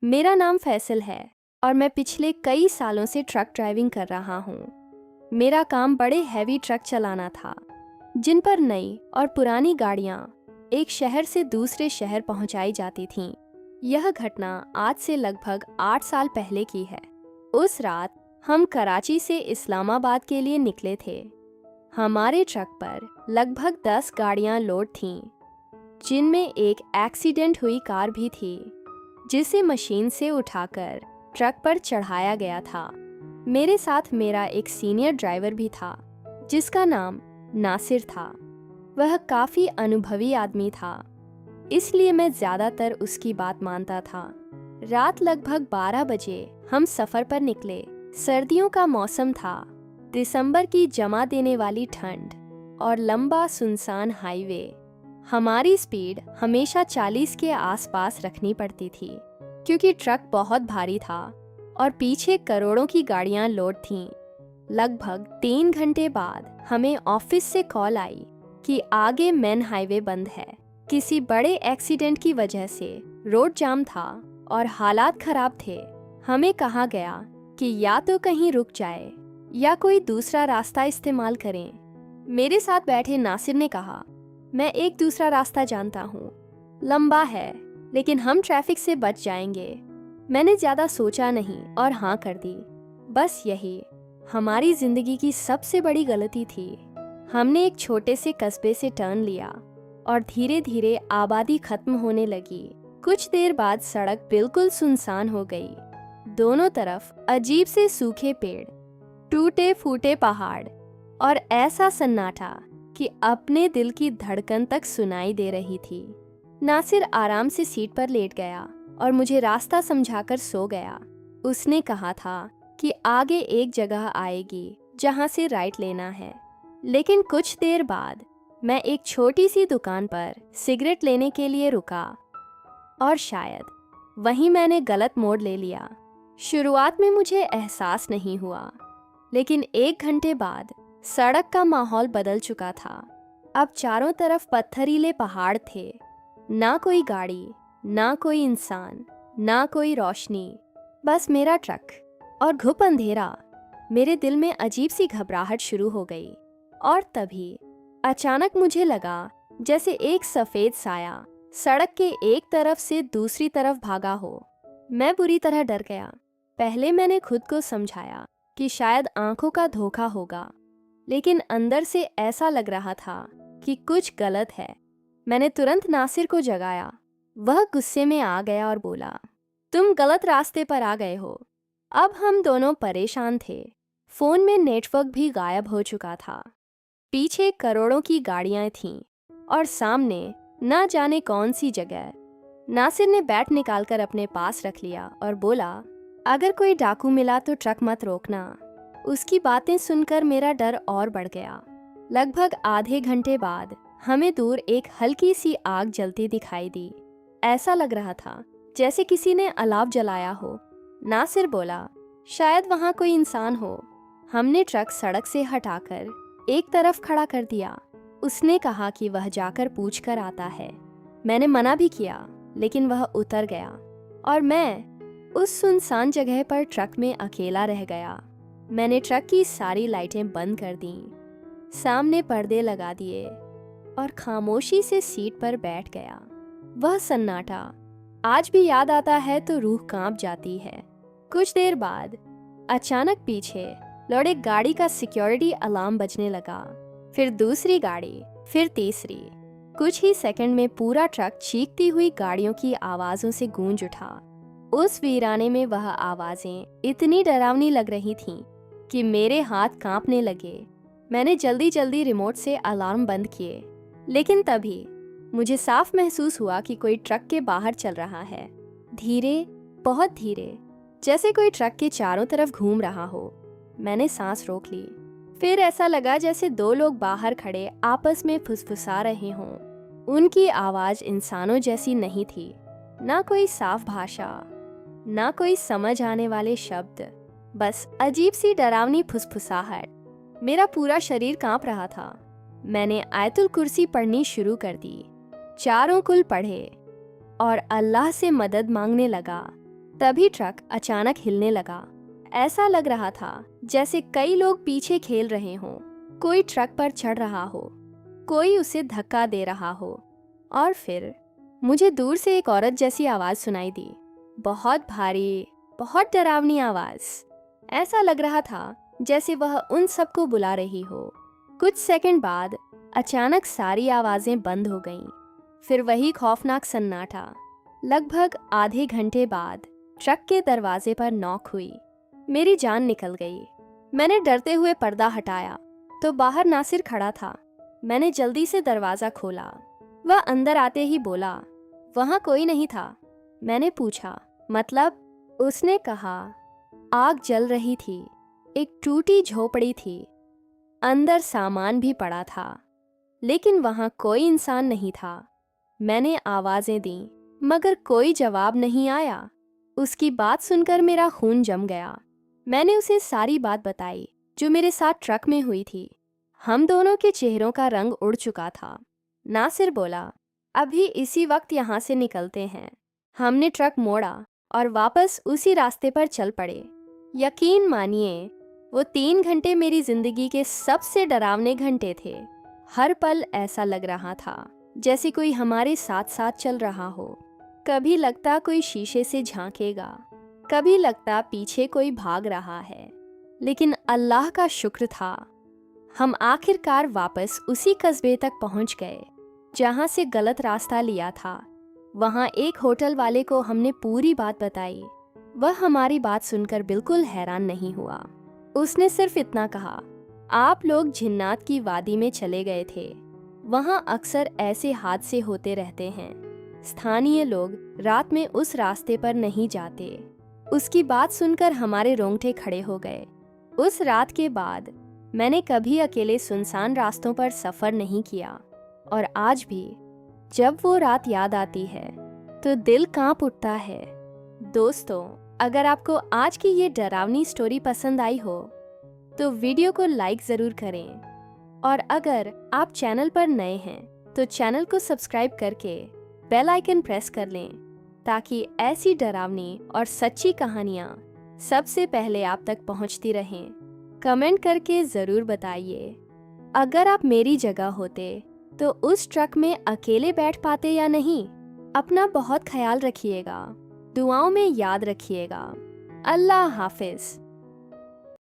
मेरा नाम फैसल है और मैं पिछले कई सालों से ट्रक ड्राइविंग कर रहा हूँ। मेरा काम बड़े हैवी ट्रक चलाना था, जिन पर नई और पुरानी गाड़ियाँ एक शहर से दूसरे शहर पहुँचाई जाती थीं। यह घटना आज से लगभग 8 साल पहले की है। उस रात हम कराची से इस्लामाबाद के लिए निकले थे। हमारे ट्रक पर लगभग 10 गाड़ियाँ लोड थीं, जिनमें एक एक्सीडेंट हुई कार भी थी, जिसे मशीन से उठाकर ट्रक पर चढ़ाया गया था। मेरे साथ मेरा एक सीनियर ड्राइवर भी था, जिसका नाम नासिर था। वह काफ़ी अनुभवी आदमी था, इसलिए मैं ज़्यादातर उसकी बात मानता था। रात लगभग 12 बजे हम सफ़र पर निकले। सर्दियों का मौसम था। दिसंबर की जमा देने वाली ठंड और लंबा सुनसान हाईवे। हमारी स्पीड हमेशा 40 के आसपास रखनी पड़ती थी, क्योंकि ट्रक बहुत भारी था और पीछे करोड़ों की गाड़ियां लोड थीं। लगभग 3 घंटे बाद हमें ऑफिस से कॉल आई कि आगे मेन हाईवे बंद है। किसी बड़े एक्सीडेंट की वजह से रोड जाम था और हालात खराब थे। हमें कहा गया कि या तो कहीं रुक जाए या कोई दूसरा रास्ता इस्तेमाल करें। मेरे साथ बैठे नासिर ने कहा, मैं एक दूसरा रास्ता जानता हूँ, लंबा है, लेकिन हम ट्रैफिक से बच जाएंगे। मैंने ज़्यादा सोचा नहीं और हाँ कर दी। बस यही हमारी ज़िंदगी की सबसे बड़ी गलती थी। हमने एक छोटे से कस्बे से टर्न लिया और धीरे धीरे आबादी खत्म होने लगी। कुछ देर बाद सड़क बिल्कुल सुनसान हो गई। दोनों तरफ अजीब से सूखे पेड़, टूटे फूटे पहाड़ और ऐसा सन्नाटा कि अपने दिल की धड़कन तक सुनाई दे रही थी। नासिर आराम से सीट पर लेट गया और मुझे रास्ता समझाकर सो गया। उसने कहा था कि आगे एक जगह आएगी जहां से राइट लेना है। लेकिन कुछ देर बाद मैं एक छोटी सी दुकान पर सिगरेट लेने के लिए रुका और शायद वहीं मैंने गलत मोड़ ले लिया। शुरुआत में मुझे एहसास नहीं हुआ, लेकिन 1 घंटे बाद सड़क का माहौल बदल चुका था। अब चारों तरफ पत्थरीले पहाड़ थे। ना कोई गाड़ी, ना कोई इंसान, ना कोई रोशनी, बस मेरा ट्रक और घुप अंधेरा। मेरे दिल में अजीब सी घबराहट शुरू हो गई और तभी अचानक मुझे लगा जैसे एक सफ़ेद साया सड़क के एक तरफ से दूसरी तरफ भागा हो। मैं बुरी तरह डर गया। पहले मैंने खुद को समझाया कि शायद आंखों का धोखा होगा, लेकिन अंदर से ऐसा लग रहा था कि कुछ गलत है। मैंने तुरंत नासिर को जगाया। वह गुस्से में आ गया और बोला, तुम गलत रास्ते पर आ गए हो। अब हम दोनों परेशान थे। फोन में नेटवर्क भी गायब हो चुका था। पीछे करोड़ों की गाड़ियां थीं और सामने न जाने कौन सी जगह। नासिर ने बैट निकालकर अपने पास रख लिया और बोला, अगर कोई डाकू मिला तो ट्रक मत रोकना। उसकी बातें सुनकर मेरा डर और बढ़ गया। लगभग आधे घंटे बाद हमें दूर एक हल्की सी आग जलती दिखाई दी। ऐसा लग रहा था जैसे किसी ने अलाव जलाया हो। नासिर बोला, शायद वहाँ कोई इंसान हो। हमने ट्रक सड़क से हटाकर एक तरफ खड़ा कर दिया। उसने कहा कि वह जाकर पूछ कर आता है। मैंने मना भी किया, लेकिन वह उतर गया और मैं उस सुनसान जगह पर ट्रक में अकेला रह गया। मैंने ट्रक की सारी लाइटें बंद कर दीं, सामने पर्दे लगा दिए और खामोशी से सीट पर बैठ गया। वह सन्नाटा आज भी याद आता है तो रूह कांप जाती है। कुछ देर बाद अचानक पीछे लौटे गाड़ी का सिक्योरिटी अलार्म बजने लगा। फिर दूसरी गाड़ी, फिर तीसरी। कुछ ही सेकंड में पूरा ट्रक चीखती हुई गाड़ियों की आवाज़ों से गूंज उठा। उस वीराने में वह आवाज़ें इतनी डरावनी लग रही थीं कि मेरे हाथ कांपने लगे। मैंने जल्दी जल्दी रिमोट से अलार्म बंद किए, लेकिन तभी मुझे साफ महसूस हुआ कि कोई ट्रक के बाहर चल रहा है। धीरे, बहुत धीरे, जैसे कोई ट्रक के चारों तरफ घूम रहा हो। मैंने सांस रोक ली। फिर ऐसा लगा जैसे 2 लोग बाहर खड़े आपस में फुसफुसा रहे हों। उनकी आवाज़ इंसानों जैसी नहीं थी। ना कोई साफ भाषा, ना कोई समझ आने वाले शब्द, बस अजीब सी डरावनी फुसफुसाहट। मेरा पूरा शरीर कांप रहा था। मैंने आयतुल कुर्सी पढ़नी शुरू कर दी। 4 कुल पढ़े और अल्लाह से मदद मांगने लगा। तभी ट्रक अचानक हिलने लगा। ऐसा लग रहा था जैसे कई लोग पीछे खेल रहे हों। कोई ट्रक पर चढ़ रहा हो, कोई उसे धक्का दे रहा हो। और फिर मुझे दूर से एक औरत जैसी आवाज़ सुनाई दी, बहुत भारी, बहुत डरावनी आवाज़। ऐसा लग रहा था जैसे वह उन सबको बुला रही हो। कुछ सेकंड बाद अचानक सारी आवाज़ें बंद हो गईं। फिर वही खौफनाक सन्नाटा। लगभग आधे घंटे बाद ट्रक के दरवाजे पर नॉक हुई। मेरी जान निकल गई। मैंने डरते हुए पर्दा हटाया तो बाहर नासिर खड़ा था। मैंने जल्दी से दरवाज़ा खोला। वह अंदर आते ही बोला, वहाँ कोई नहीं था। मैंने पूछा, मतलब? उसने कहा, आग जल रही थी, एक टूटी झोपड़ी थी, अंदर सामान भी पड़ा था, लेकिन वहाँ कोई इंसान नहीं था। मैंने आवाज़ें दी मगर कोई जवाब नहीं आया। उसकी बात सुनकर मेरा खून जम गया। मैंने उसे सारी बात बताई जो मेरे साथ ट्रक में हुई थी। हम दोनों के चेहरों का रंग उड़ चुका था। नासिर बोला, अभी इसी वक्त यहाँ से निकलते हैं। हमने ट्रक मोड़ा और वापस उसी रास्ते पर चल पड़े। यकीन मानिए, वो 3 घंटे मेरी जिंदगी के सबसे डरावने घंटे थे। हर पल ऐसा लग रहा था जैसे कोई हमारे साथ साथ चल रहा हो। कभी लगता कोई शीशे से झांकेगा, कभी लगता पीछे कोई भाग रहा है, लेकिन अल्लाह का शुक्र था, हम आखिरकार वापस उसी कस्बे तक पहुंच गए जहां से गलत रास्ता लिया था। वहां एक होटल वाले को हमने पूरी बात बताई। वह हमारी बात सुनकर बिल्कुल हैरान नहीं हुआ। उसने सिर्फ इतना कहा, आप लोग जिन्नात की वादी में चले गए थे, वहां अक्सर ऐसे हादसे होते रहते हैं, स्थानीय लोग रात में उस रास्ते पर नहीं जाते। उसकी बात सुनकर हमारे रोंगटे खड़े हो गए। उस रात के बाद मैंने कभी अकेले सुनसान रास्तों पर सफ़र नहीं किया, और आज भी जब वो रात याद आती है तो दिल कांप उठता है। दोस्तों, अगर आपको आज की ये डरावनी स्टोरी पसंद आई हो तो वीडियो को लाइक ज़रूर करें, और अगर आप चैनल पर नए हैं तो चैनल को सब्सक्राइब करके बेल आइकन प्रेस कर लें ताकि ऐसी डरावनी और सच्ची कहानियाँ सबसे पहले आप तक पहुँचती रहें। कमेंट करके ज़रूर बताइए, अगर आप मेरी जगह होते तो उस ट्रक में अकेले बैठ पाते या नहीं। अपना बहुत ख्याल रखिएगा, दुआओं में याद रखिएगा। अल्लाह हाफिज़।